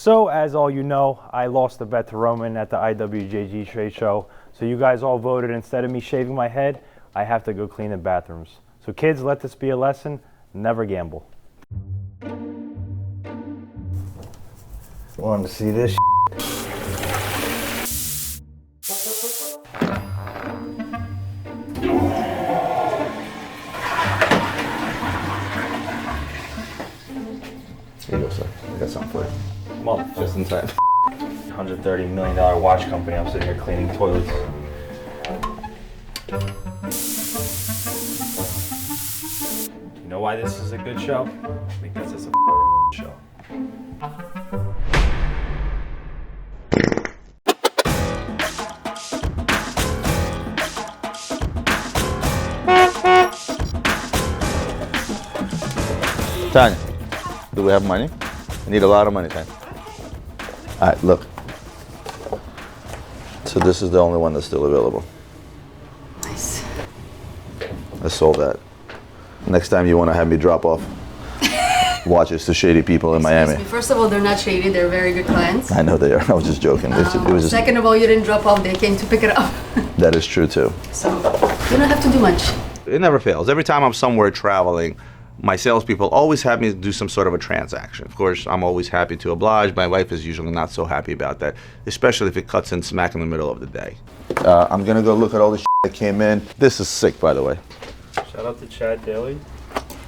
So, as all you know, I lost the bet to Roman at the IWJG trade show. So you guys all voted instead of me shaving my head, I have to go clean the bathrooms. So kids, let this be a lesson, never gamble. Want to see this? Here you go, sir. I got something for you. Well, Just in time. $130 million watch company, I'm sitting here cleaning toilets. You know why this is a good show? Because it's a show. Tanya, do we have money? I need a lot of money, Tanya. All right, look. So this is the only one that's still available. Nice. I sold that. Next time you want to have me drop off watches to shady people in Miami. First of all, they're not shady. They're very good clients. I know they are. I was just joking. It was just, second of all, you didn't drop off. They came to pick it up. that is true too. So you don't have to do much. It never fails. Every time I'm somewhere traveling, my salespeople always have me do some sort of a transaction. Of course, I'm always happy to oblige. My wife is usually not so happy about that, especially if it cuts in smack in the middle of the day. I'm gonna go look at all the that came in. This is sick, by the way. Shout out to Chad Daly,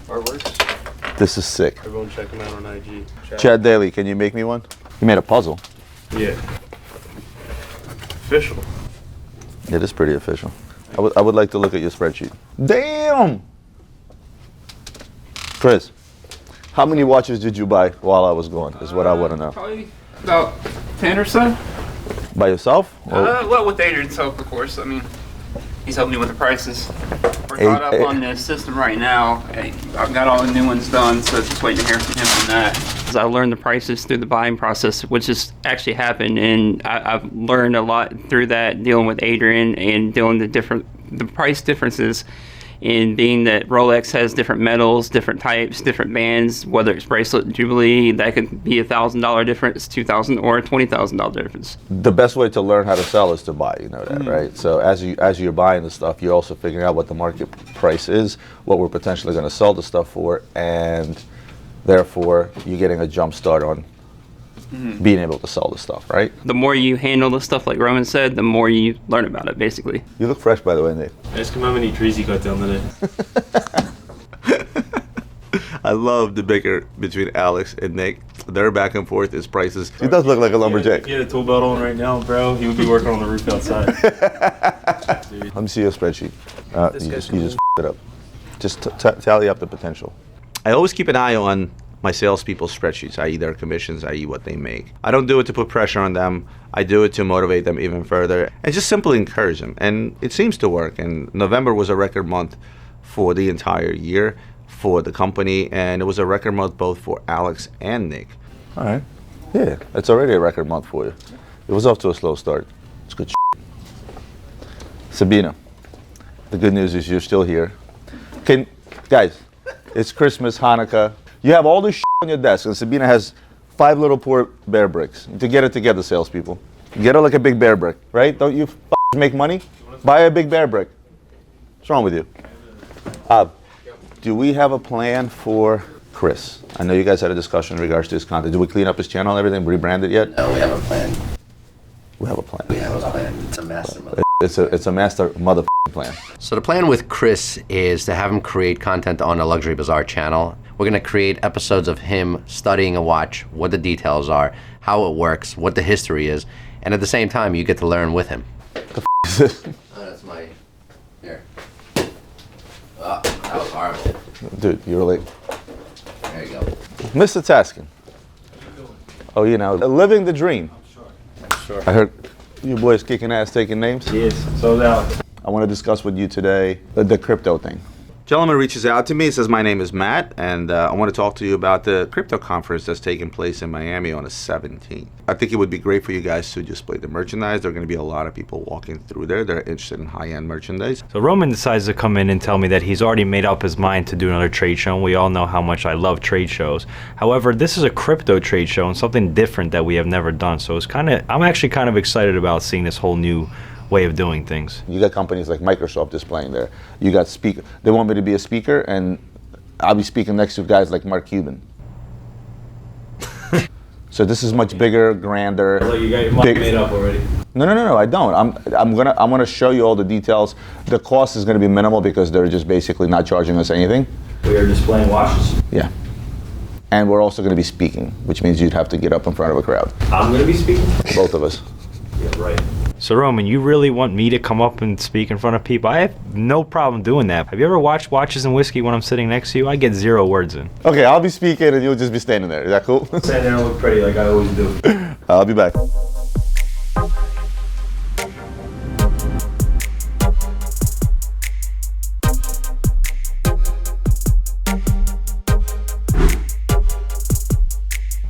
Artworks. This is sick. Everyone check him out on IG. Chad Daly, can you make me one? You made a puzzle. Yeah. Official. It is pretty official. I would like to look at your spreadsheet. Damn! Chris, how many watches did you buy while I was gone, is what I want to know. Probably about 10 or so. By yourself? Well, with Adrian's help, of course. I mean, he's helping me with the prices. We're caught up on the system right now. I've got all the new ones done, so just waiting to hear from him on that. I learned the prices through the buying process, which has actually happened, and I've learned a lot through that, dealing with Adrian and dealing the price differences. In being that Rolex has different metals, different types, different bands, whether it's bracelet, Jubilee, that could be $1,000 difference, $2,000 or $20,000 difference. The best way to learn how to sell is to buy, you know that, right? So as you're buying the stuff, you're also figuring out what the market price is, what we're potentially going to sell the stuff for, and therefore you're getting a jump start on being able to sell the stuff, right? The more you handle the stuff, like Roman said, the more you learn about it, basically. You look fresh, by the way, Nick. Ask him how many trees he got down today. I love the bicker between Alex and Nick. Their back and forth is prices. He does look like a lumberjack. If he had a tool belt on right now, bro, he would be working on the roof outside. Let me see your spreadsheet. You just f***ed it up. Just tally up the potential. I always keep an eye on my salespeople's spreadsheets, i.e. their commissions, i.e. what they make. I don't do it to put pressure on them. I do it to motivate them even further and just simply encourage them. And it seems to work. And November was a record month for the entire year for the company, and it was a record month both for Alex and Nick. All right. Yeah, it's already a record month for you. It was off to a slow start. It's good shit. Sabina, the good news is you're still here. Guys, it's Christmas, Hanukkah. You have all this shit on your desk, and Sabina has 5 little poor bear bricks. To get it together, salespeople. Get her like a big bear brick, right? Don't you make money? Buy a big bear brick. What's wrong with you? Do we have a plan for Chris? I know you guys had a discussion in regards to his content. Did we clean up his channel and everything, rebrand it yet? No, we have a plan. We have a plan. We have a plan. It's a master mother. It's a master motherfucking plan. So the plan with Chris is to have him create content on the Luxury Bazaar channel. We're going to create episodes of him studying a watch, what the details are, how it works, what the history is, and at the same time, you get to learn with him. The is this? Oh, that's my... Here. Oh, that was horrible. Dude, you're late. There you go. Mr. Taskin. Oh, you know, living the dream. I'm sure. I heard you boys kicking ass, taking names. Yes, sold out. I want to discuss with you today the crypto thing. Gentleman reaches out to me, says, my name is Matt, and I want to talk to you about the crypto conference that's taking place in Miami on the 17th. I think it would be great for you guys to display the merchandise. There are going to be a lot of people walking through there. They're interested in high-end merchandise. So Roman decides to come in and tell me that he's already made up his mind to do another trade show, and we all know how much I love trade shows. However, this is a crypto trade show and something different that we have never done. So I'm actually kind of excited about seeing this whole new way of doing things. You got companies like Microsoft displaying there. You got speaker. They want me to be a speaker, and I'll be speaking next to guys like Mark Cuban. So this is much bigger, grander. Like you got your mind made up already. No, I don't. I'm gonna show you all the details. The cost is gonna be minimal because they're just basically not charging us anything. We are displaying watches. Yeah. And we're also gonna be speaking, which means you'd have to get up in front of a crowd. I'm gonna be speaking? Both of us. Yeah, right. So Roman, you really want me to come up and speak in front of people? I have no problem doing that. Have you ever watched Watches and Whiskey when I'm sitting next to you? I get 0 words in. Okay, I'll be speaking and you'll just be standing there. Is that cool? Stand there and look pretty like I always do. I'll be back.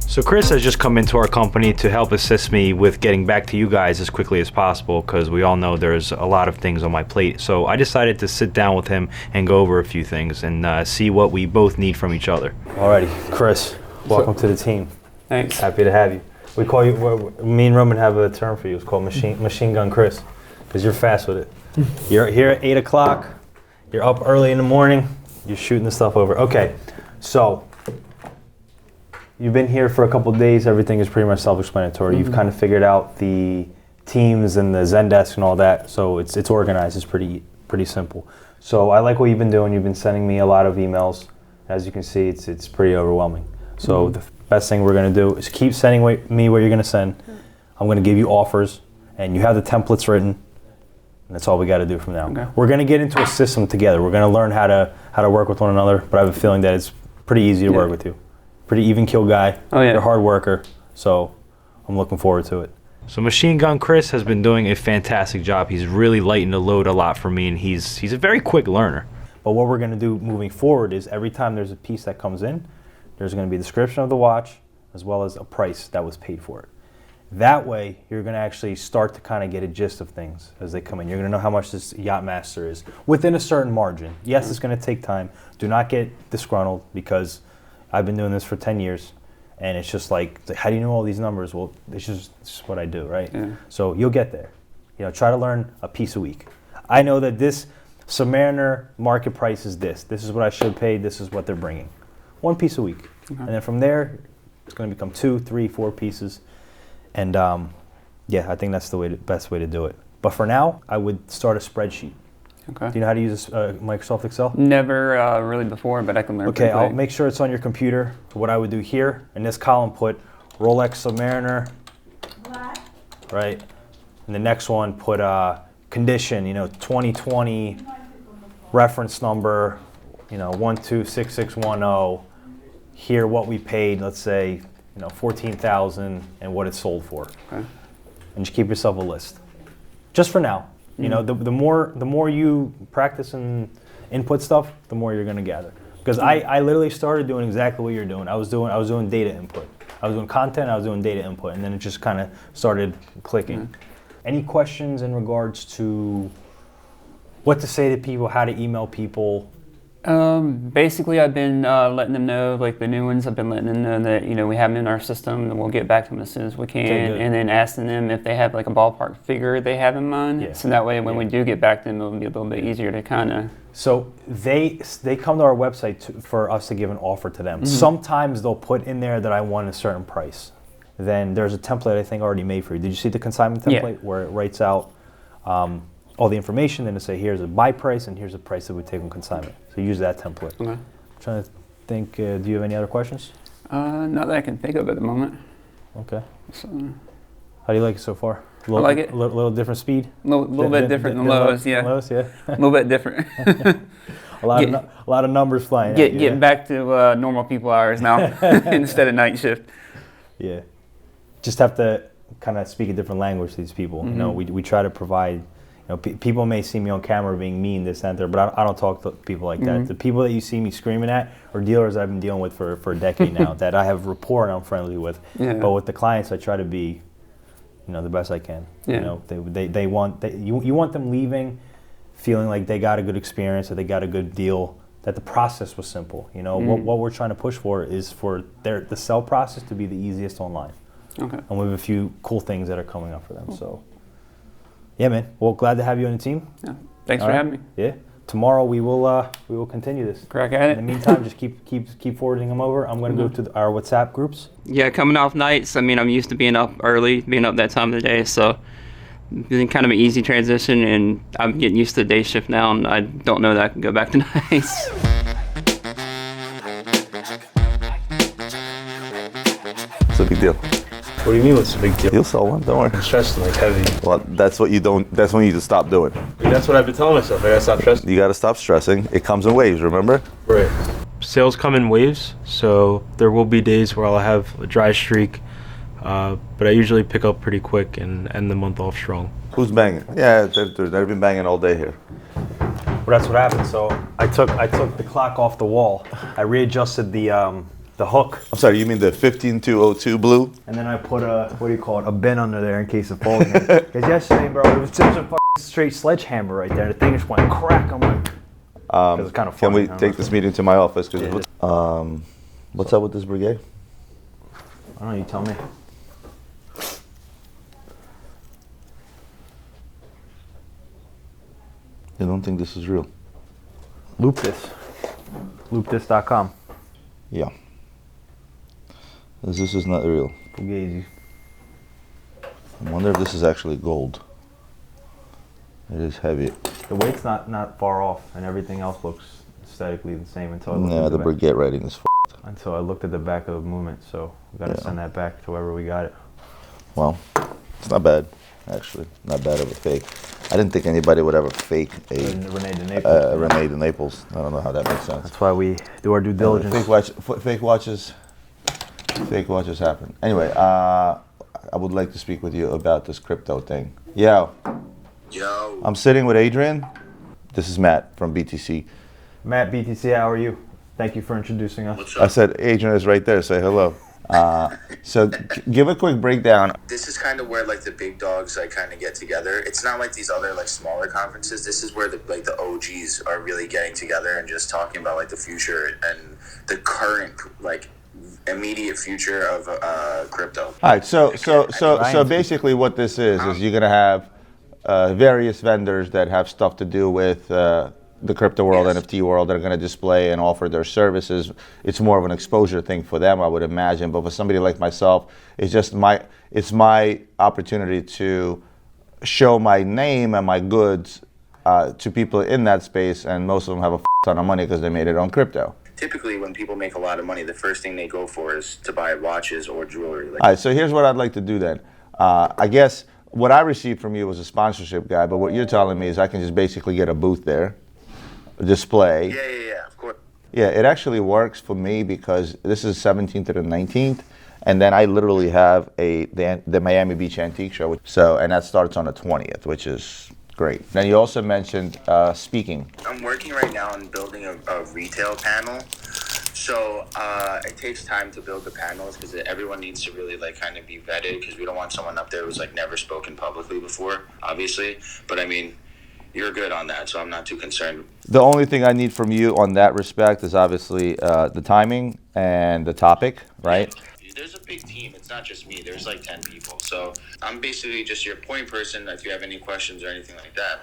So Chris has just come into our company to help assist me with getting back to you guys as quickly as possible, because we all know there's a lot of things on my plate. So I decided to sit down with him and go over a few things and see what we both need from each other. Alrighty, Chris, welcome to the team. Thanks. Happy to have you. We call you, me and Roman have a term for you. It's called Machine Gun Chris, because you're fast with it. You're here at 8 o'clock, you're up early in the morning, you're shooting the stuff over. Okay, so you've been here for a couple of days. Everything is pretty much self-explanatory. Mm-hmm. You've kind of figured out the teams and the Zendesk and all that, so it's organized. It's pretty simple. So I like what you've been doing. You've been sending me a lot of emails. As you can see, it's pretty overwhelming. So the best thing we're going to do is keep sending me what you're going to send. I'm going to give you offers, and you have the templates written, and that's all we got to do from now. Okay. We're going to get into a system together. We're going to learn how to work with one another, but I have a feeling that it's pretty easy to work with you. Pretty even kill guy. Oh yeah. You're a hard worker, so I'm looking forward to it. So Machine Gun Chris has been doing a fantastic job. He's really lightened the load a lot for me, and he's a very quick learner. But what we're going to do moving forward is every time there's a piece that comes in, there's going to be a description of the watch as well as a price that was paid for it. That way, you're going to actually start to kind of get a gist of things as they come in. You're going to know how much this Yachtmaster is within a certain margin. Yes, it's going to take time. Do not get disgruntled, because I've been doing this for 10 years, and it's just like, how do you know all these numbers? Well, it's just what I do, right? Yeah. So you'll get there. Try to learn a piece a week. I know that this Submariner market price is this. This is what I should pay. This is what they're bringing. 1 piece a week. Okay. And then from there, it's going to become 2, 3, 4 pieces. And yeah, I think that's the best way to do it. But for now, I would start a spreadsheet. Okay. Do you know how to use Microsoft Excel? Never really before, but I can learn. Okay, I'll make sure it's on your computer. So what I would do here, in this column, put Rolex Submariner. What? Right. And the next one, put condition, 2020, reference number, 126610. Here, what we paid, let's say, $14,000, and what it sold for. Okay. And just keep yourself a list. Just for now. The more you practice and input stuff, the more you're gonna gather. Because I literally started doing exactly what you're doing. I was doing data input. I was doing content, I was doing data input, and then it just kind of started clicking. Mm-hmm. Any questions in regards to what to say to people, how to email people? Basically, I've been letting them know, like the new ones, I've been letting them know that, we have them in our system, and we'll get back to them as soon as we can, and then asking them if they have like a ballpark figure they have in mind. Yeah. So that way, when we do get back to them, it'll be a little bit easier to kind of... So they come to our website for us to give an offer to them. Mm-hmm. Sometimes they'll put in there that I want a certain price. Then there's a template I think already made for you. Did you see the consignment template where it writes out all the information, then to say here's a buy price and here's a price that we take on consignment. So use that template. Okay. I'm trying to think, do you have any other questions? Not that I can think of at the moment. Okay. So, how do you like it so far? I like it. A little different speed? A little bit different than Lowe's, yeah. Lowe's, yeah. A little bit different. a lot of numbers flying at you. Getting back to normal people hours now instead of night shift. Yeah. Just have to kind of speak a different language to these people. Mm-hmm. We try to provide people may see me on camera being mean, this, and there, but I don't talk to people like that. The people that you see me screaming at are dealers I've been dealing with for a decade now that I have rapport and I'm friendly with. Yeah. But with the clients, I try to be, the best I can. Yeah. You want them leaving feeling like they got a good experience, that they got a good deal, that the process was simple. What we're trying to push for is for the sell process to be the easiest online. Okay. And we have a few cool things that are coming up for them. So, yeah, man. Well, glad to have you on the team. Yeah. Thanks for having me. Yeah. Tomorrow we will continue this. Crack at it. In the meantime, just keep forwarding them over. I'm going to go to our WhatsApp groups. Yeah, coming off nights, I'm used to being up early, being up that time of the day, so it's been kind of an easy transition, and I'm getting used to the day shift now, and I don't know that I can go back to nights. It's a big deal. What do you mean what's a big deal? You'll sell one, don't worry. I'm stressing like heavy. Well, that's what you need to stop doing. That's what I've been telling myself. I gotta stop stressing. You gotta stop stressing. It comes in waves, remember? Right. Sales come in waves, so there will be days where I'll have a dry streak, but I usually pick up pretty quick and end the month off strong. Who's banging? Yeah, they've been banging all day here. Well, that's what happened. So I took the clock off the wall. I readjusted the hook. I'm sorry, you mean the 15202 blue? And then I put a bin under there in case of falling. Because yesterday, bro, it was such a fucking straight sledgehammer right there. The thing just went crack. I'm like, it's kind of Can funny. we take this meeting to my office? What's up with this brigade? I don't know, you tell me. You don't think this is real? Loop this. Loopthis.com. Yeah. This is not real. Fugazi. I wonder if this is actually gold. It is heavy. The weight's not far off, and everything else looks aesthetically the same until I looked Yeah, at the brigade writing is until I looked at the back of the movement. So we gotta send that back to wherever we got it. Well, it's not bad, actually. Not bad of a fake. I didn't think anybody would ever fake a Renee de Naples. Renee de Naples. I don't know how that makes sense. That's why we do our due diligence. Fake watches happen. Anyway, I would like to speak with you about this crypto thing. Yo. I'm sitting with Adrian. This is Matt from BTC. Matt, BTC, how are you? Thank you for introducing us. I said Adrian is right there. Say hello. So give a quick breakdown. This is kind of where like the big dogs like kind of get together. It's not like these other like smaller conferences. This is where the OGs are really getting together and just talking about like the future and the current like immediate future of crypto. All right. So basically, what this is you're gonna have various vendors that have stuff to do with the crypto world, Yes. NFT world, that are going to display and offer their services. It's more of an exposure thing for them, I would imagine. But for somebody like myself, it's my opportunity to show my name and my goods to people in that space, and most of them have a ton of money because they made it on crypto. Typically, when people make a lot of money, the first thing they go for is to buy watches or jewelry. Like, All right, so here's what I'd like to do then. I guess what I received from you was a sponsorship guy, but what you're telling me is I can just basically get a booth there, display. yeah, of course. Yeah, it actually works for me because this is 17th to the 19th, and then I literally have the Miami Beach Antique Show. So, and that starts on the 20th, which is great. Then you also mentioned speaking. I'm working right now on building a retail panel. So it takes time to build the panels because everyone needs to really like kind of be vetted because we don't want someone up there who's like never spoken publicly before, obviously. But I mean, you're good on that, so I'm not too concerned. The only thing I need from you on that respect is obviously the timing and the topic, right? There's a big team. It's not just me. There's like 10 people. So I'm basically just your point person if you have any questions or anything like that.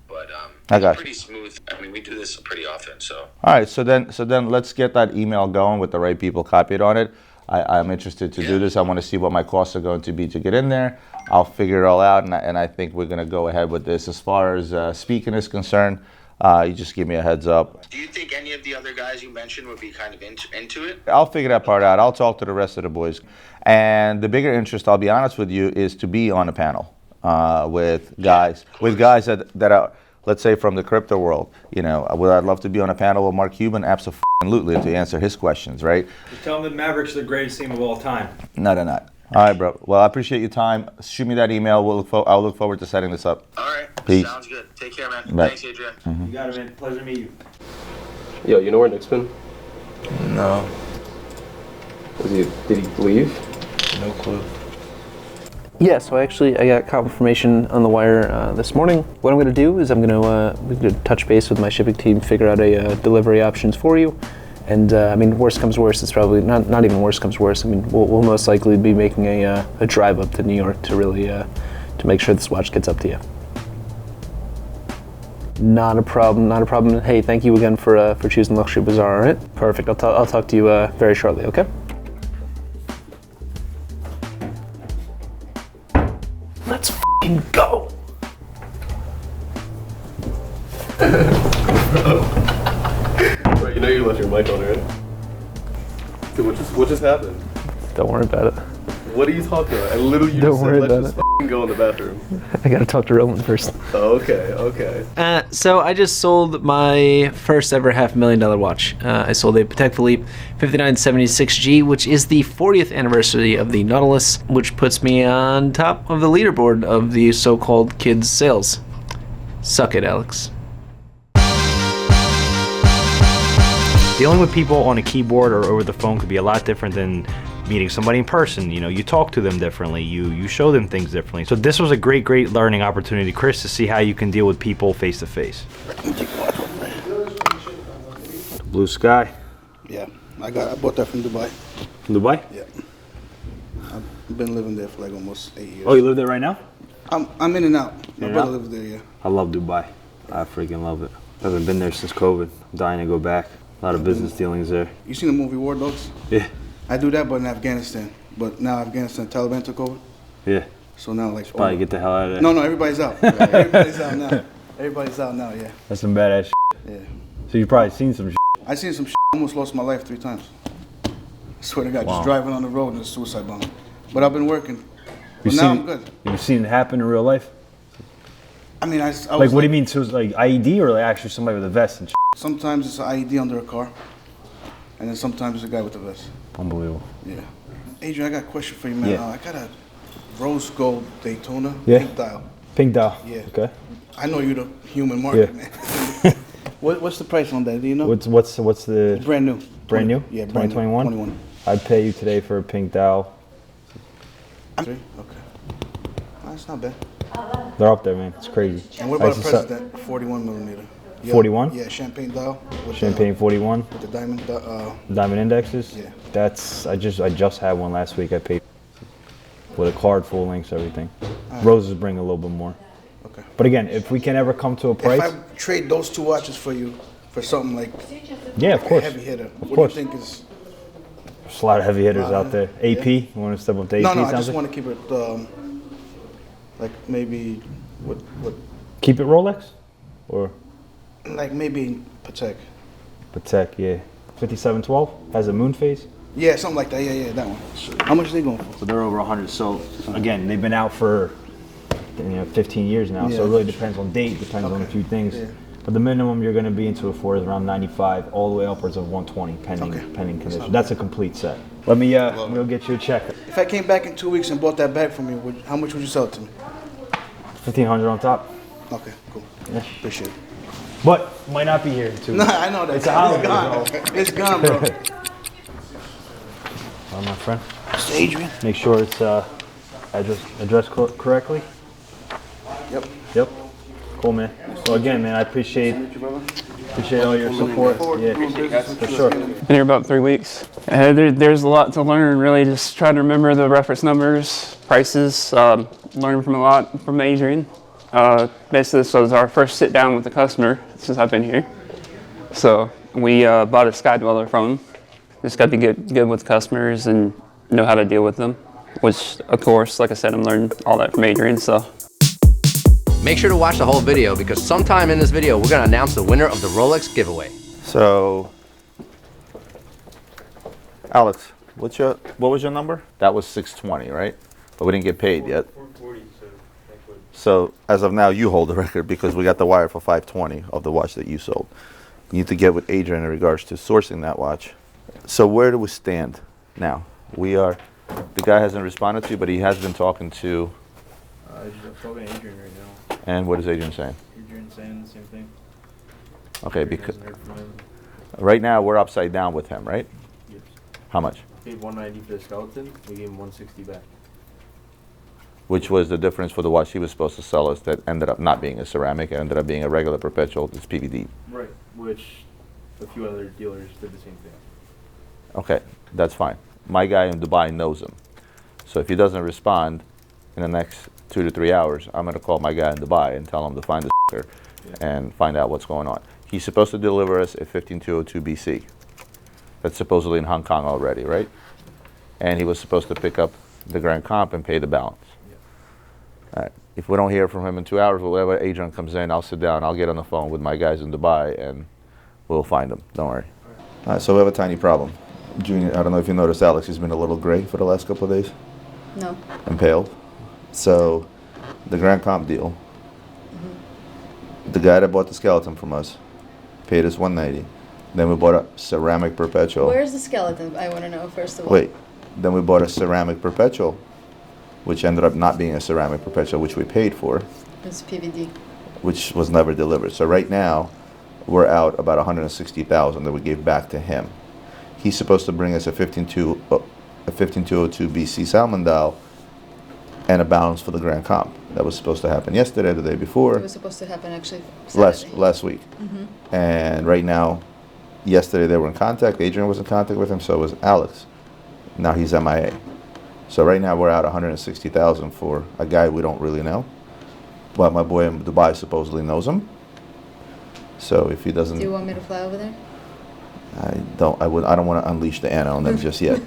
But I got it's pretty smooth. I mean, we do this pretty often, so. All right, so then let's get that email going with the right people copied on it. I'm interested to do this. I want to see what my costs are going to be to get in there. I'll figure it all out, and I think we're going to go ahead with this. As far as speaking is concerned, you just give me a heads up. Do you think any of the other guys you mentioned would be kind of into it? I'll figure that part out. I'll talk to the rest of the boys. And the bigger interest, I'll be honest with you, is to be on a panel with guys that are, let's say, from the crypto world. You know, would I love to be on a panel with Mark Cuban? Absolutely, to answer his questions, right? Just tell them that Mavericks are the greatest team of all time. No, they're not. All right, bro. Well, I appreciate your time. Shoot me that email. I'll look forward to setting this up. All right. Peace. Sounds good. Take care, man. Bye. Thanks, Adrian. You got it, man. Pleasure to meet you. Yo, you know where Nick's been? No. Did he leave? No clue. Yeah, so I got confirmation on the wire this morning. What I'm going to do is we're going to touch base with my shipping team, figure out a delivery options for you. And I mean, worst comes worst, it's probably not even worst comes worst. I mean, we'll most likely be making a drive up to New York to really to make sure this watch gets up to you. Not a problem, not a problem. Hey, thank you again for choosing Luxury Bazaar. All right, perfect. I'll talk to you very shortly. Okay. Let's f***ing go. Right, you know you left your mic on, right? Dude, what just happened? Don't worry about it. What are you talking about? I literally you Don't just worry said, let's about just f***ing go in the bathroom. I gotta talk to Roland first. Oh, okay. So I just sold my first ever $500,000 watch. I sold a Patek Philippe 5976G, which is the 40th anniversary of the Nautilus, which puts me on top of the leaderboard of the so-called kids sales. Suck it, Alex. Dealing with people on a keyboard or over the phone could be a lot different than meeting somebody in person. You know, you talk to them differently, you show them things differently. So this was a great learning opportunity, Chris, to see how you can deal with people face to face. Blue sky. Yeah, I bought that from Dubai. From Dubai? Yeah. I've been living there for like almost 8 years. Oh, you live there right now? I'm in and out. My In and brother out? lives there, yeah. I love Dubai. I freaking love it. I haven't been there since COVID. I'm dying to go back. A lot of business dealings there. You seen the movie War Dogs? Yeah. I do that, but in Afghanistan. But now Afghanistan, Taliban took over. Yeah. So now like. Probably get the hell out of there. No, everybody's out. Everybody's out now. Everybody's out now, yeah. That's some badass shit. Yeah. So you've probably seen some shit. I seen some shit. I almost lost my life 3 times. I swear to God, Wow. just driving on the road in a suicide bomber. But I've been working. But You've now seen- I'm good. You've seen it happen in real life? I mean, I was Like, what do you mean? So it's like IED or like actually somebody with a vest and shit? Sometimes it's an IED under a car, and then sometimes it's a guy with a vest. Unbelievable. Yeah. Adrian, I got a question for you, man. Yeah. I got a rose gold Daytona Yeah. pink dial. Pink dial. Yeah. Okay. I know you're the human market, Yeah. man. What's the price on that? Do you know? What's the It's brand new. brand new? Yeah, brand new. 2021? 21. I'd pay you today for a pink dial. 3? Okay. That's not bad. They're up there, man. It's crazy. And what I about a used to sell- President 41 millimeter? Yeah, 41? Yeah, champagne dial. With Champagne 41, with the diamond. diamond indexes. Yeah. That's I just had one last week. I paid with a card, full links, everything. Roses bring a little bit more. Okay. But again, if we can ever come to a price, If I trade those 2 watches for you for something like yeah, of a course. heavy hitter, what course. do you think is? There's a lot of heavy hitters out there. AP, you want to step up to AP? No, I sounds just like? want to keep it like maybe what Keep it Rolex, or like maybe Patek. Patek, yeah. 5712 has a moon phase. Yeah, something like that. Yeah, that one. How much are they going for? So they're over 100. So again, they've been out for 15 years now. So Yeah. it really depends on date, depends on a few things. Yeah. But the minimum you're going to be into it for is around 95, all the way upwards of 120, pending condition. That's a complete set. Let me we'll get you a check. If I came back in 2 weeks and bought that bag from you, how much would you sell it to me? 1,500 on top. Okay, cool. Yeah. Appreciate it. But might not be here in 2 weeks. Nah, I know that. It's a holiday, gone. It's gone, bro. Well, my friend. Mr. Adrian. Make sure it's addressed correctly. Yep. Yep. Cool, man. So again, man, I appreciate all your support. Yeah, for sure. Been here about 3 weeks. There's a lot to learn, really. Just trying to remember the reference numbers, prices, learning from a lot from Adrian. Basically, this was our first sit down with the customer since I've been here. So we bought a Sky Dweller from him. Just got to get good with customers and know how to deal with them, which, of course, like I said, I'm learning all that from Adrian. So. Make sure to watch the whole video because sometime in this video, we're gonna announce the winner of the Rolex giveaway. So, Alex, what was your number? That was 620, right? But we didn't get paid yet. 440, So as of now, you hold the record because we got the wire for 520 of the watch that you sold. You need to get with Adrian in regards to sourcing that watch. So where do we stand now? We are The guy hasn't responded to you, but he has been talking to. I'm talking to Adrian right now. And what is Adrian saying? Adrian's saying the same thing. Okay, Adrian because hasn't heard from him. right now we're upside down with him, right? Yes. How much? Paid 190 for the skeleton. We gave him 160 back. Which was the difference for the watch he was supposed to sell us that ended up not being a ceramic, it ended up being a regular perpetual. It's PVD. Right. Which a few other dealers did the same thing. Okay, that's fine. My guy in Dubai knows him. So if he doesn't respond in the next 2 to 3 hours, I'm going to call my guy in Dubai and tell him to find the and find out what's going on. He's supposed to deliver us a 15202 BC. That's supposedly in Hong Kong already, right? And he was supposed to pick up the Grand Comp and pay the balance. All right. If we don't hear from him in 2 hours, whatever Adrian comes in, I'll sit down, I'll get on the phone with my guys in Dubai, and we'll find him. Don't worry. All right, so we have a tiny problem. Junior, I don't know if you noticed, Alex, he's been a little gray for the last couple of days. No. And pale. So, the Grand Comp deal, the guy that bought the skeleton from us paid us 190. Then we bought a ceramic perpetual. Where's the skeleton? I want to know, first of all. Wait. Then we bought a ceramic perpetual, which ended up not being a ceramic perpetual, which we paid for. It's PVD. Which was never delivered. So right now, we're out about 160,000 that we gave back to him. He's supposed to bring us a 15202 BC salmon dial and a balance for the Grand Comp. That was supposed to happen yesterday, the day before. It was supposed to happen actually Saturday. Last week. And right now, yesterday they were in contact. Adrian was in contact with him, so was Alex. Now he's MIA. So right now we're out 160,000 for a guy we don't really know. But my boy in Dubai supposedly knows him. So if he doesn't, Do you want me to fly over there? I don't want to unleash the Anna on them just yet.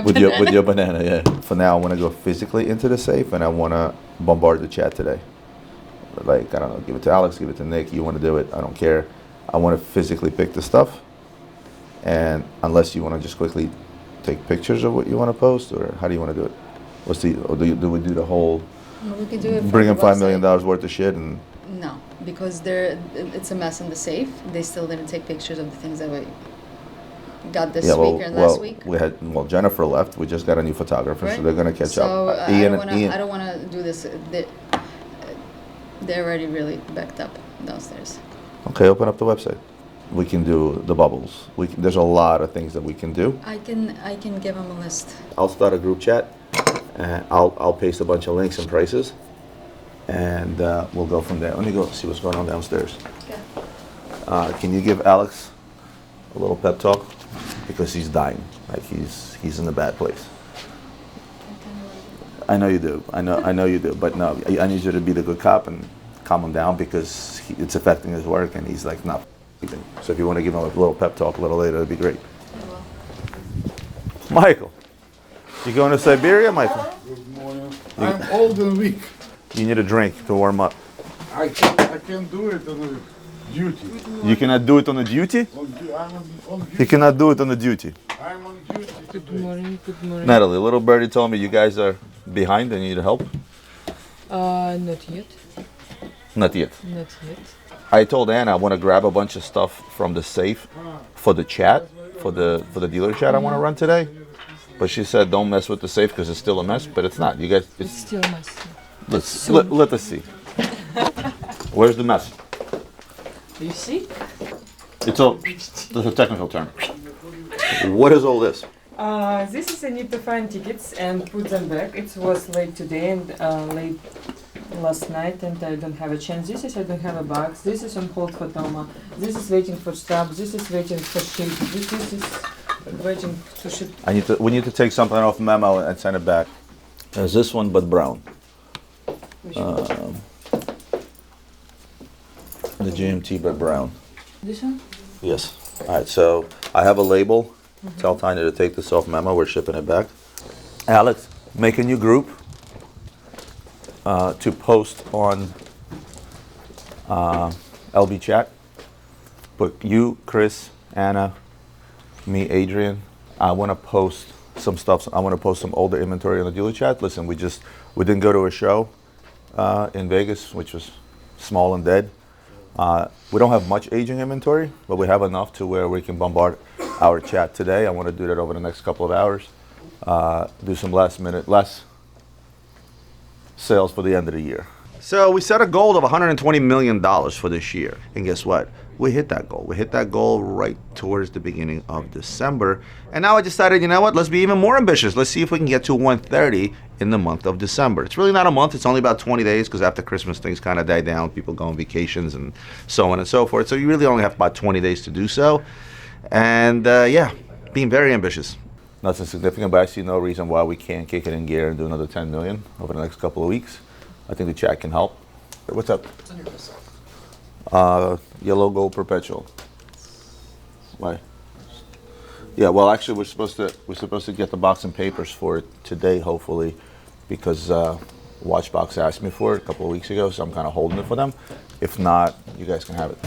with your banana, yeah. For now, I want to go physically into the safe, and I want to bombard the chat today. Like, I don't know, give it to Alex, give it to Nick. You want to do it? I don't care. I want to physically pick the stuff, and unless you want to just quickly take pictures of what you want to post, or how do you want to do it? Or do we do the whole? Well, we could do it. Bring in $5 million worth of shit and. No, because it's a mess in the safe. They still didn't take pictures of the things that we got this week and last week. Jennifer left. We just got a new photographer, so they're going to catch up. I don't want to do this. They're already really backed up downstairs. Okay, open up the website. We can do the bubbles. There's a lot of things that we can do. I can give them a list. I'll start a group chat. I'll paste a bunch of links and prices, and we'll go from there. Let me go see what's going on downstairs. Okay. Can you give Alex a little pep talk, because he's dying, like he's in a bad place. I know you do. I know you do. But no, I need you to be the good cop and calm him down, because it's affecting his work, and he's like not sleeping. So if you want to give him a little pep talk a little later, that'd be great. Michael, you going to Siberia, Michael? Good morning. I'm old and weak. You need a drink to warm up. I can't do it on the duty. You cannot do it on the duty? I'm on duty. You cannot do it on the duty. I'm on duty. Good morning. Good morning. Natalie, little birdie told me you guys are behind and you need help. Not yet. Not yet. Not yet. I told Anna I want to grab a bunch of stuff from the safe for the chat, for the dealer chat I want to run today. But she said don't mess with the safe because it's still a mess. But it's not. You guys, It's still a mess. Let us see. Where's the mess? Do you see? It's all. That's a technical term. What is all this? This is I need to find tickets and put them back. It was late today and late last night, and I don't have a chance. This is I don't have a box. This is on hold for Toma. This is waiting for stop. This is waiting for ship. This is waiting to ship. We need to take something off memo and send it back. There's this one, but brown. The GMT, but brown. This one? Yes. All right. So I have a label. Tell Tanya to take this off memo. We're shipping it back. Alex, make a new group to post on LB chat. Put you, Chris, Anna, me, Adrian. I want to post some stuff. I want to post some older inventory on the dealer chat. Listen, we didn't go to a show in Vegas, which was small and dead. We don't have much aging inventory, but we have enough to where we can bombard our chat today. I want to do that over the next couple of hours. do some less sales for the end of the year. So we set a goal of $120 million for this year. And guess what? We hit that goal. We hit that goal right towards the beginning of December. And now I decided, you know what? Let's be even more ambitious. Let's see if we can get to 130 in the month of December. It's really not a month. It's only about 20 days because after Christmas, things kind of die down. People go on vacations and so on and so forth. So you really only have about 20 days to do so. And yeah, being very ambitious. Nothing significant, but I see no reason why we can't kick it in gear and do another 10 million over the next couple of weeks. I think the chat can help. What's up? What's on your list? Yellow gold perpetual. Why? Yeah, well, actually, we're supposed to get the box and papers for it today, hopefully, because Watchbox asked me for it a couple of weeks ago, so I'm kind of holding it for them. If not, you guys can have it.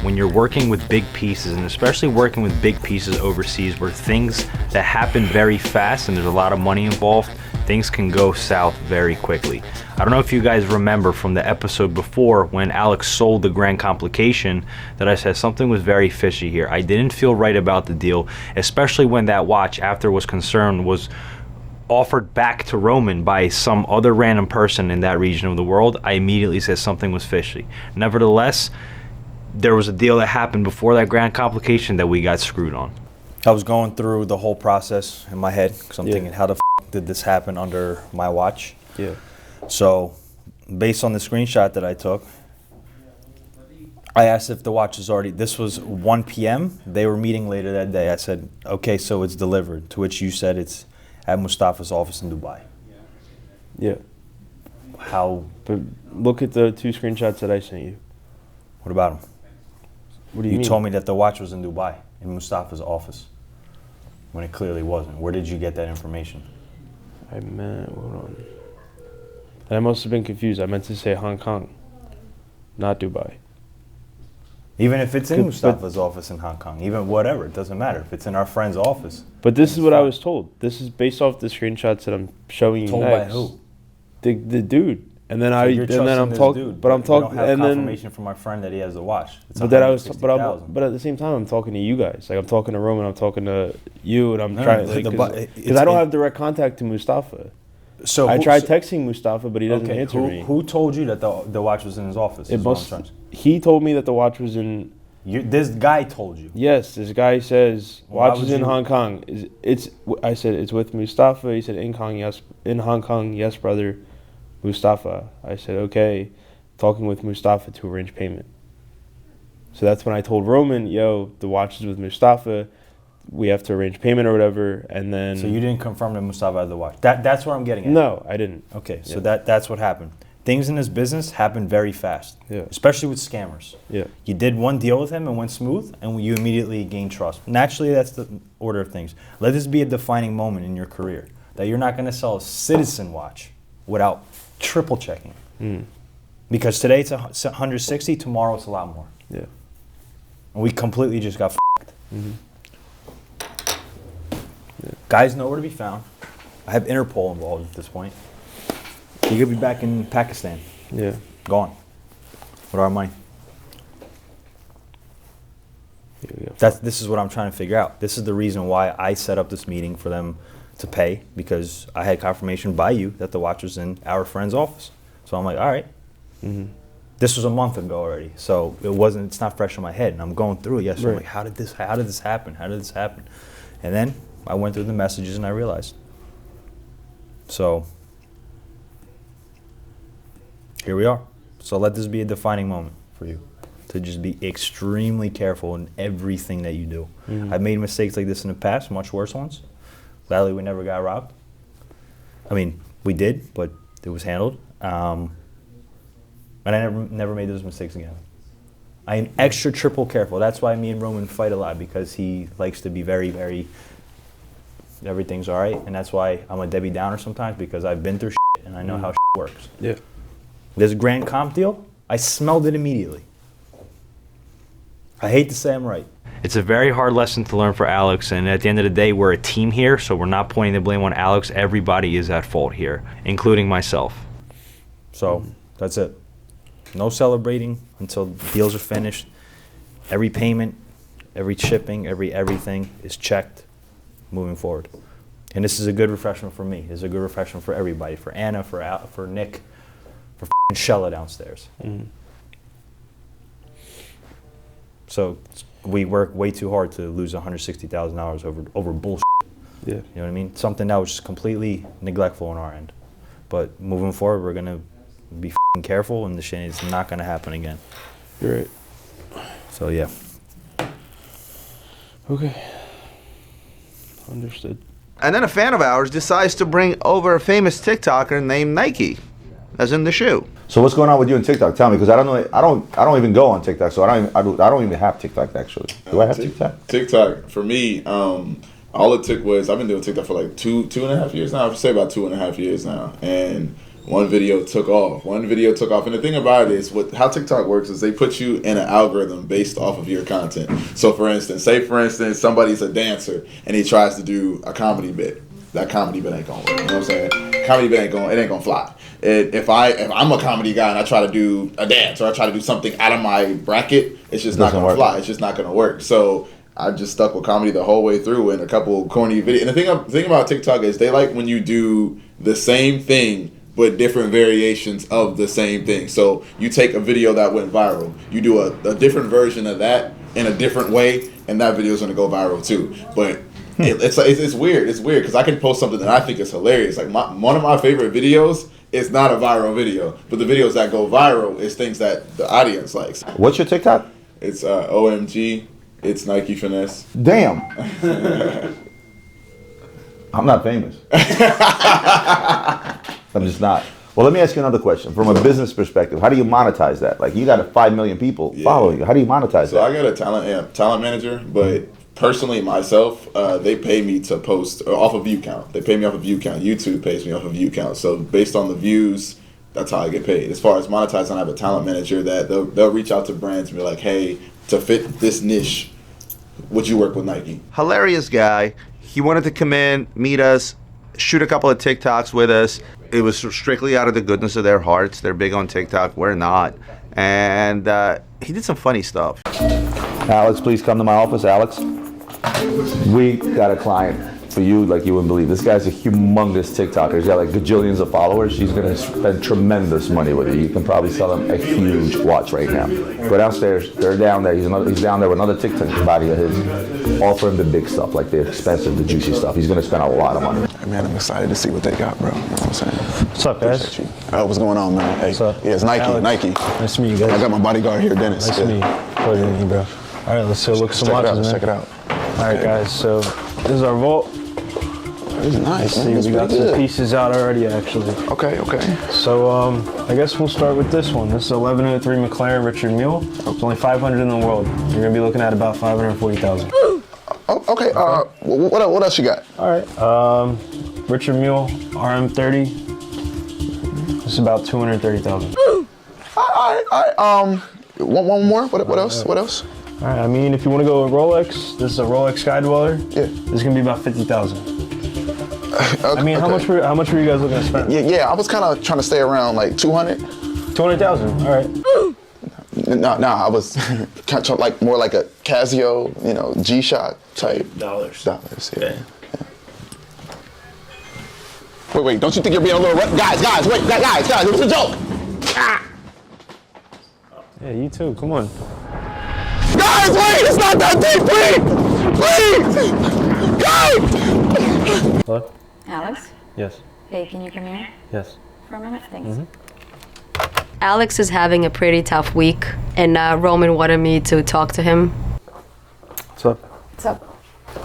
When you're working with big pieces, and especially working with big pieces overseas where things that happen very fast and there's a lot of money involved, things can go south very quickly. I don't know if you guys remember from the episode before when Alex sold the Grand Complication that I said something was very fishy here. I didn't feel right about the deal, especially when that watch, after was concerned, was offered back to Roman by some other random person in that region of the world. I immediately said something was fishy. Nevertheless, there was a deal that happened before that Grand Complication that we got screwed on. I was going through the whole process in my head because I'm thinking, how the f did this happen under my watch? Yeah. So, based on the screenshot that I took, I asked if the watch was already, this was 1 p.m. They were meeting later that day. I said, okay, so it's delivered, to which you said it's at Mustafa's office in Dubai. Yeah. How? But look at the 2 screenshots that I sent you. What about them? What do you mean? You told me that the watch was in Dubai, in Mustafa's office, when it clearly wasn't. Where did you get that information? I meant, hold on. I must have been confused. I meant to say Hong Kong, not Dubai. Even if it's in Mustafa's office in Hong Kong, even whatever, it doesn't matter. If it's in our friend's office. But this is what I was told. This is based off the screenshots that I'm showing you told next. By who? The dude. And then so I'm talking, but I'm talking, and then confirmation from my friend that he has the watch. It's but at the same time, I'm talking to you guys. Like I'm talking to Roman, I'm talking to you, and I'm trying because I don't have direct contact to Mustafa. So I tried texting Mustafa, but he doesn't answer me. Who told you that the watch was in his office? He told me that the watch was in. This guy told you. Yes, this guy says watch is in Hong Kong. I said it's with Mustafa. He said in Hong Kong, yes, brother. Mustafa. I said, okay, talking with Mustafa to arrange payment. So that's when I told Roman, yo, the watch is with Mustafa. We have to arrange payment or whatever. And then. So you didn't confirm that Mustafa had the watch. That's what I'm getting at. No, I didn't. Okay, so that's what happened. Things in this business happen very fast, yeah. Especially with scammers. Yeah. You did one deal with him and went smooth, and you immediately gained trust. Naturally, that's the order of things. Let this be a defining moment in your career, that you're not going to sell a Citizen watch without triple checking. Because today it's 160, tomorrow it's a lot more. Yeah. And we completely just got f***ed. Yeah. Guys know where to be found. I have Interpol involved at this point. You could be back in Pakistan. Yeah. Gone. With our money. This is what I'm trying to figure out. This is the reason why I set up this meeting for them to pay, because I had confirmation by you that the watch was in our friend's office. So I'm like, all right. This was a month ago already, so it's not fresh in my head, and I'm going through it yesterday. I'm like, how did this happen? How did this happen? And then I went through the messages and I realized. So here we are. So let this be a defining moment for you, to just be extremely careful in everything that you do. I've made mistakes like this in the past, much worse ones. Gladly, we never got robbed. I mean, we did, but it was handled. And I never made those mistakes again. I am extra triple careful. That's why me and Roman fight a lot, because he likes to be very, very, everything's all right. And that's why I'm a Debbie Downer sometimes, because I've been through shit and I know how shit works. Yeah. This Grand Comp deal, I smelled it immediately. I hate to say I'm right. It's a very hard lesson to learn for Alex, and at the end of the day, we're a team here, so we're not pointing the blame on Alex. Everybody is at fault here, including myself. So that's it. No celebrating until deals are finished. Every payment, every shipping, everything is checked moving forward. And this is a good refreshment for me. It's a good refreshment for everybody, for Anna, for Nick, for Shella downstairs. Mm-hmm. So we work way too hard to lose $160,000 over bullshit. Yeah. You know what I mean? Something that was just completely neglectful on our end. But moving forward, we're gonna be careful, and the shit is not gonna happen again. You're right. So yeah. Okay. Understood. And then a fan of ours decides to bring over a famous TikToker named Nike, as in the shoe. So what's going on with you on TikTok? Tell me, because I don't know. I don't even go on TikTok, so I don't even have TikTok actually. Do I have TikTok? TikTok for me, all it took was I've been doing TikTok for like two and a half years now. I would say about 2.5 years now, and one video took off. And the thing about it is, how TikTok works is they put you in an algorithm based off of your content. So for instance, somebody's a dancer and he tries to do a comedy bit. That comedy bit ain't gonna work. You know what I'm saying? Comedy bit ain't gonna fly. If I'm a comedy guy and I try to do a dance or I try to do something out of my bracket, it's just not gonna fly. It's just not gonna work. So I just stuck with comedy the whole way through and a couple corny videos. And the thing about TikTok is they like when you do the same thing but different variations of the same thing. So you take a video that went viral, you do a different version of that in a different way, and that video is gonna go viral too. But it's weird. It's weird because I can post something that I think is hilarious. Like one of my favorite videos is not a viral video, but the videos that go viral is things that the audience likes. What's your TikTok? It's OMG. It's Nike Finesse. Damn. I'm not famous. I'm just not. Well, let me ask you another question. From a business perspective, how do you monetize that? Like, you got 5 million people following you. How do you monetize that? So I got a talent manager, but personally myself, they pay me to post off of view count. They pay me off of view count. YouTube pays me off of view count. So based on the views, that's how I get paid. As far as monetizing, I have a talent manager that they'll reach out to brands and be like, hey, to fit this niche, would you work with Nike? Hilarious guy. He wanted to come in, meet us, shoot a couple of TikToks with us. It was strictly out of the goodness of their hearts. They're big on TikTok. We're not. And he did some funny stuff. Alex, please come to my office. Alex, we got a client for you like you wouldn't believe. This guy's a humongous TikToker. He's got like gajillions of followers. He's gonna spend tremendous money with you. You can probably sell him a huge watch right now. Go downstairs. They're down there. He's down there with another TikTok body of his. Offer him the big stuff, like the expensive, the juicy stuff. He's gonna spend a lot of money. Hey man, I'm excited to see what they got, bro. You know what I'm saying? What's up, guys? What's going on, man? Hey, what's up? Yeah, it's Nike. Alex. Nike. Nice to meet you guys. I got my bodyguard here, Dennis. Nice to meet you. Pleasure to meet you, bro. All right, let's go look at some watches, man. Check it out. All right, guys. So this is our vault. This is nice. See, we got some pieces out already, actually. Okay. So I guess we'll start with this one. This is 1103 McLaren Richard Mille. It's only 500 in the world. You're gonna be looking at about 540,000. Okay. What else you got? All right. Richard Mille RM30. This is about 230,000. All right. One more. What else? What else? All right. I mean, if you want to go with Rolex, this is a Rolex Sky Dweller. Yeah. This is gonna be about 50,000. I mean, how much were you guys looking to spend? Yeah. I was kind of trying to stay around like 200. 200,000. All right. No, I was kind of like more like a Casio, G-Shock type. Dollars. Yeah. Wait, don't you think you're being a little rough? Guys, wait, guys, it was a joke. Ah. Yeah, you too, come on. Guys, wait, it's not that deep, please! Guys! Hello? Alex? Yes. Hey, can you come here Yes. for a minute? Thanks. Mm-hmm. Alex is having a pretty tough week, and Roman wanted me to talk to him. What's up? What's up?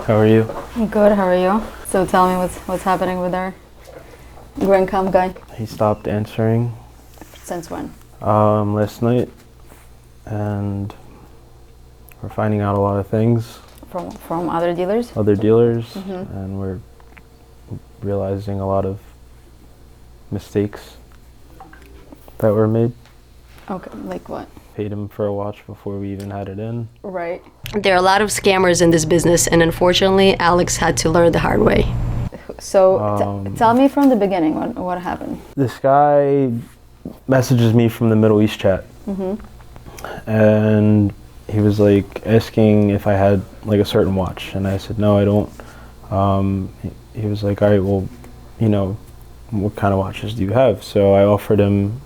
How are you? Good, how are you? So tell me what's happening with our Grand Com guy. He stopped answering. Since when? Last night, and we're finding out a lot of things. From other dealers? Other dealers, Mm-hmm. and we're realizing a lot of mistakes that were made. Okay, like what? Paid him for a watch before we even had it in. Right. There are a lot of scammers in this business, and unfortunately, Alex had to learn the hard way. So tell me from the beginning what happened. This guy messages me from the Middle East chat, Mm-hmm. and he was like asking if I had like a certain watch, and I said no, I don't. He was like, all right, well, you know, what kind of watches do you have? So I offered him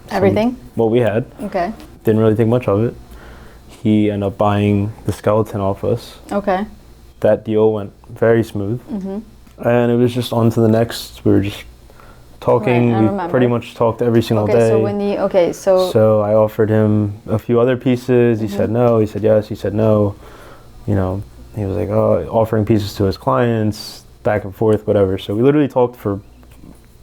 Everything? What we had. Okay. Didn't really think much of it. He ended up buying the skeleton off us. Okay. That deal went very smooth. And it was just on to the next. We were just talking. Right, I we remember. pretty much talked every single day. So when you, So I offered him a few other pieces. He said no. He said yes. He said no. You know, he was like, oh, offering pieces to his clients, back and forth, whatever. So we literally talked for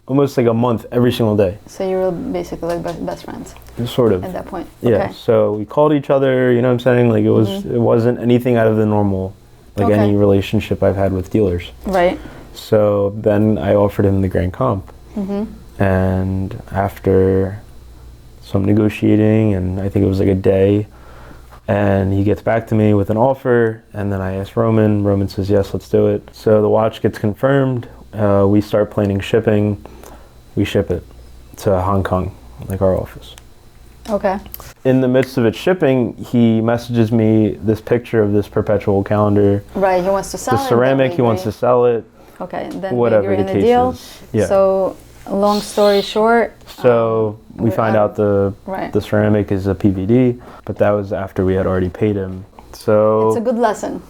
almost like a month every single day. So you were basically like best friends. Sort of. At that point. Yeah. Okay. So we called each other. You know what I'm saying? Like it wasn't anything out of the normal, like any relationship I've had with dealers. Right. So then I offered him the Grand Comp. And after some negotiating, and I think it was like a day, and he gets back to me with an offer, and then I asked Roman. Roman says, yes, let's do it. So the watch gets confirmed. We start planning shipping. We ship it to Hong Kong, like our office. Okay. In the midst of it shipping, he messages me this picture of this perpetual calendar. Right, he wants to sell the it. ceramic, he wants to sell it. Okay, then whatever you're in the the case deal. is. Yeah. So, long story short. So we find out the ceramic is a PVD, but that was after we had already paid him. So It's a good lesson.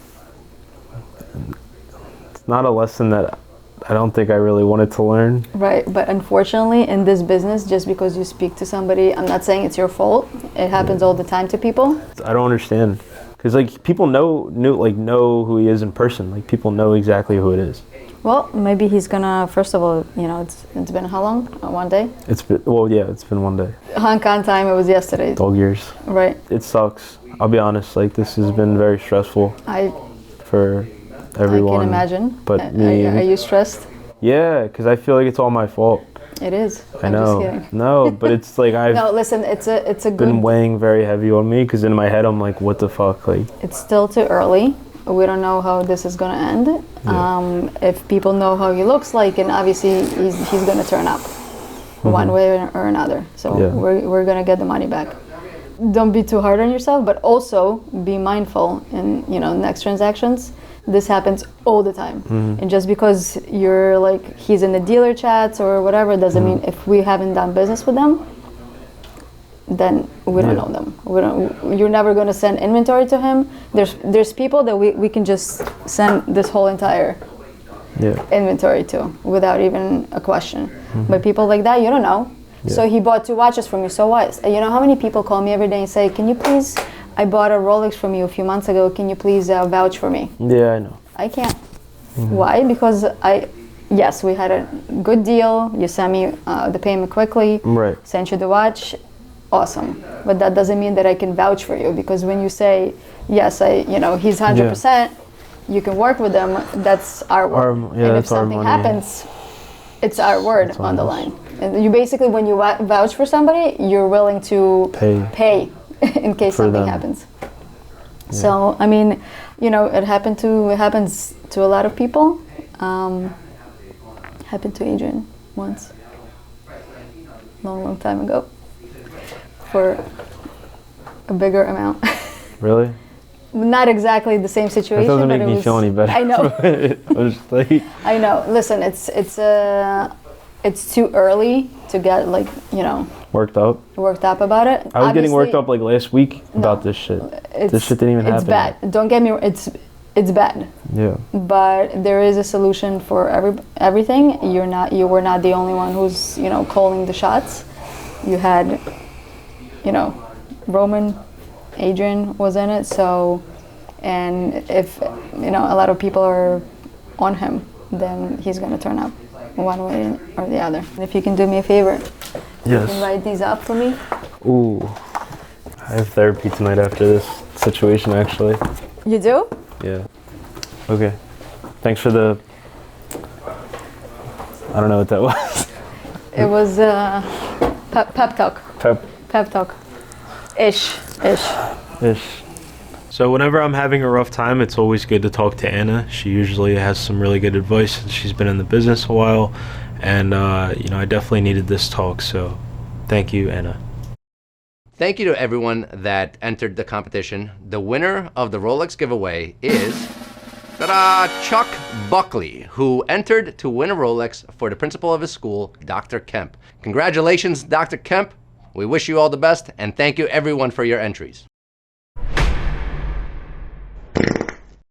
It's not a lesson that I don't think I really wanted to learn. Right, but unfortunately in this business, just because you speak to somebody, I'm not saying it's your fault. It happens all the time to people. I don't understand, because like people know who he is in person. Like people know exactly who it is. Well, maybe he's gonna. First of all, you know, it's been how long? One day. It's been it's been one day. Hong Kong time. It was yesterday. Dog years. Right. It sucks. I'll be honest. Like this has been very stressful. For everyone. I can imagine. But me. Are you stressed? Yeah, because I feel like it's all my fault. It is. I know. I'm just kidding. No, but it's like I've No, listen. It's a good. been weighing very heavy on me, because in my head I'm like, what the fuck, like. It's still too early. We don't know how this is gonna end. If people know how he looks like, and obviously he's gonna turn up, one way or another. So we're gonna get the money back. Don't be too hard on yourself, but also be mindful in next transactions. This happens all the time, and just because you're like he's in the dealer chats or whatever doesn't mean if we haven't done business with them, then we don't know them. You're never going to send inventory to him. There's people that we can just send this whole entire inventory to without even a question. But people like that, you don't know. So he bought 2 watches from you. So what? You know how many people call me every day and say, "Can you please? I bought a Rolex from you a few months ago. Can you please vouch for me?" Yeah, I know. I can't. Why? Because yes, we had a good deal. You sent me the payment quickly. Right. Sent you the watch. Awesome, but that doesn't mean that I can vouch for you, because when you say yes, he's 100%, you can work with them. That's our word. And if something happens, it's our word on the line. And you basically, when you vouch for somebody, you're willing to pay in case something happens. Yeah. So I mean, it happens to a lot of people. Happened to Adrian once, long time ago. For a bigger amount. Really? Not exactly the same situation. That doesn't make me feel any better. I know. I know. Listen, it's too early to get worked up about it. I was getting worked up like last week about this shit. This shit didn't even happen. It's bad. Don't get me. It's bad. Yeah. But there is a solution for everything. You were not the only one who's calling the shots. You had. Roman, Adrian was in it, so, and if, a lot of people are on him, then he's going to turn up one way or the other. If you can do me a favor, you can write these up for me. Ooh, I have therapy tonight after this situation, actually. You do? Yeah. Okay. Thanks for the, I don't know what that was. It was pep talk. Pep talk. Ish. So whenever I'm having a rough time, it's always good to talk to Anna. She usually has some really good advice. She's been in the business a while, and I definitely needed this talk. So, thank you, Anna. thank you to everyone that entered the competition. The winner of the Rolex giveaway is Chuck Buckley, who entered to win a Rolex for the principal of his school, Dr. Kemp. Congratulations, Dr. Kemp. We wish you all the best, and thank you everyone for your entries.